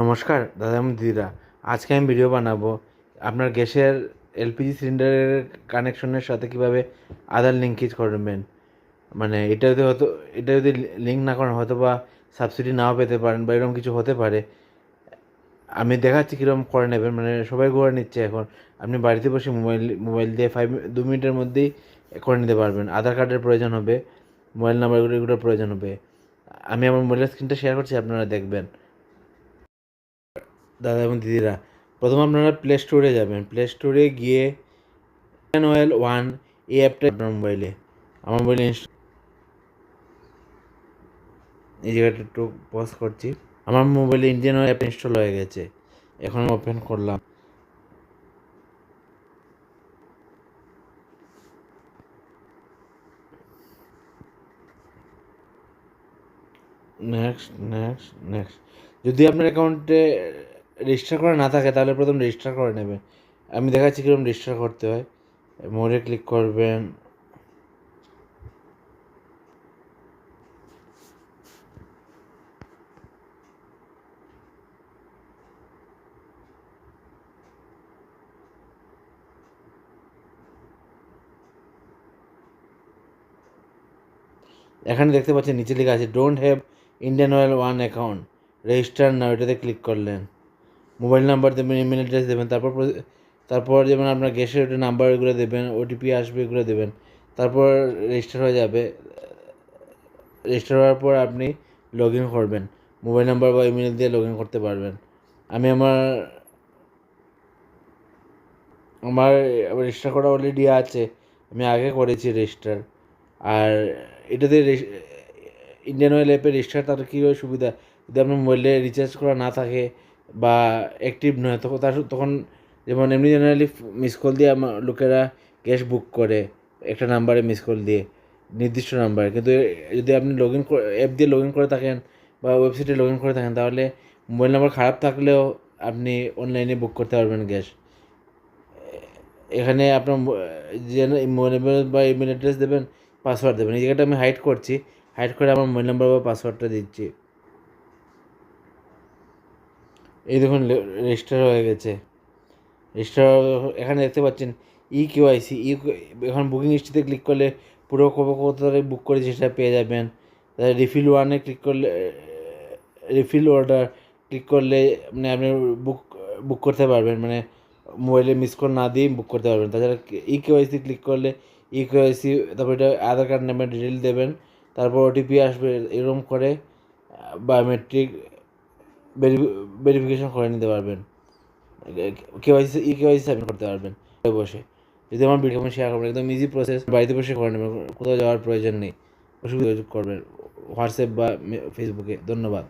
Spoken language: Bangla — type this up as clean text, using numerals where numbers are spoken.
নমস্কার দাদা এবং দিদিরা, আজকে আমি ভিডিও বানাবো আপনার গ্যাসের এলপিজি সিলিন্ডারের কানেকশনের সাথে কিভাবে আধার লিঙ্কেজ করবেন। মানে এটা যদি লিঙ্ক না করেন হয়তো বা সাবসিডি নাও পেতে পারেন বা এরকম কিছু হতে পারে। আমি দেখাচ্ছি কীরকম করে নেবেন, মানে সবাই করে নিচ্ছে এখন। আপনি বাড়িতে বসে মোবাইল দিয়ে 2 মিনিটের মধ্যেই করে নিতে পারবেন। আধার কার্ডের প্রয়োজন হবে, মোবাইল এগুলোর প্রয়োজন হবে। আমি আমার মোবাইলের স্ক্রিনটা শেয়ার করছি, আপনারা দেখবেন। দাদা এবং দিদিরা, প্রথম আপনারা প্লে স্টোরে যাবেন। প্লে স্টোরে গিয়ে ইন্ডিয়ান অয়েল ওয়ান এই অ্যাপটা আপনার মোবাইলে, আমার মোবাইলে এই জায়গাটা একটু পজ করছি। আমার মোবাইলে ইন্ডিয়ান অয়েল অ্যাপ ইনস্টল হয়ে গেছে। এখন ওপেন করলাম। নেক্সট নেক্সট নেক্সট যদি আপনার অ্যাকাউন্টে রেজিস্টার করা না থাকে তাহলে প্রথম রেজিস্টার করে নেবেন। আমি দেখাচ্ছি কীরকম রেজিস্টার করতে হয়। মোরে ক্লিক করবেন। এখানে দেখতে পাচ্ছেন নিচে লেখা আছে don't have Indian oil one account, register নাও, এটাতে ক্লিক করলেন। মোবাইল নাম্বার দেবেন, ইমেল অ্যাড্রেস দেবেন, তারপর যেমন আপনার গ্যাসের ওটা নাম্বার এগুলো দেবেন, ওটিপি আসবে, এগুলো দেবেন। তারপর রেজিস্টার হয়ে যাবে। রেজিস্টার হওয়ার পর আপনি লগ ইন করবেন, মোবাইল নাম্বার বা ইমেল দিয়ে লগ ইন করতে পারবেন। আমি আমার আমার রেজিস্টার করা অলরেডি আছে, আমি আগে করেছি রেজিস্টার। আর এটাতে ইন্ডিয়ান অয়েল অ্যাপে রেজিস্টার তার কীভাবে সুবিধা, যদি আপনার মোবাইলে রিচার্জ করা না থাকে বা অ্যাক্টিভ নয় তখন যেমন এমনি জেনারেলি মিস কল দিয়ে আমার লোকেরা গ্যাস বুক করে একটা নাম্বারে মিস কল দিয়ে, নির্দিষ্ট নাম্বারে। কিন্তু যদি আপনি অ্যাপ দিয়ে লগ ইন করে থাকেন বা ওয়েবসাইটে লগ ইন করে থাকেন তাহলে মোবাইল নাম্বার খারাপ থাকলেও আপনি অনলাইনে বুক করতে পারবেন গ্যাস। এখানে আপনার যে মোবাইল নাম্বার বা ইমেল অ্যাড্রেস দেবেন, পাসওয়ার্ড দেবেন। এই জায়গাটা আমি হাইড করছি, হাইড করে আমার মোবাইল নাম্বার বা পাসওয়ার্ডটা দিচ্ছি। এই দেখুন রেজিস্টার হয়ে গেছে। রেজিস্টার এখানে দেখতে পাচ্ছেন কেওয়াইসি এখন বুকিং হিস্ট্রিতে ক্লিক করলে পুরো কত তারিখ বুক করেছি সেটা পেয়ে যাবেন। রিফিল ওয়ানে ক্লিক করলে, রিফিল অর্ডার ক্লিক করলে মানে আপনি বুক বুক করতে পারবেন, মানে মোবাইলে মিস কল না দিয়ে বুক করতে পারবেন। তাছাড়া কেওয়াইসি ক্লিক করলে কেওয়াইসি, তারপর এটা আধার কার্ড নাম্বার ডিটেল দেবেন, তারপর ওটিপি আসবে, এরকম করে বায়োমেট্রিক ভেরিফিকেশন করে নিতে পারবেন। কেওয়াইসি সাবমিট করতে পারবেন বসে। যদি আমার ভিডিও শেয়ার করবেন, একদম ইজি প্রসেস, বাড়িতে বসে করে নেবেন, কোথাও যাওয়ার প্রয়োজন নেই। অসুবিধা করবেন হোয়াটসঅ্যাপ বা ফেসবুকে। ধন্যবাদ।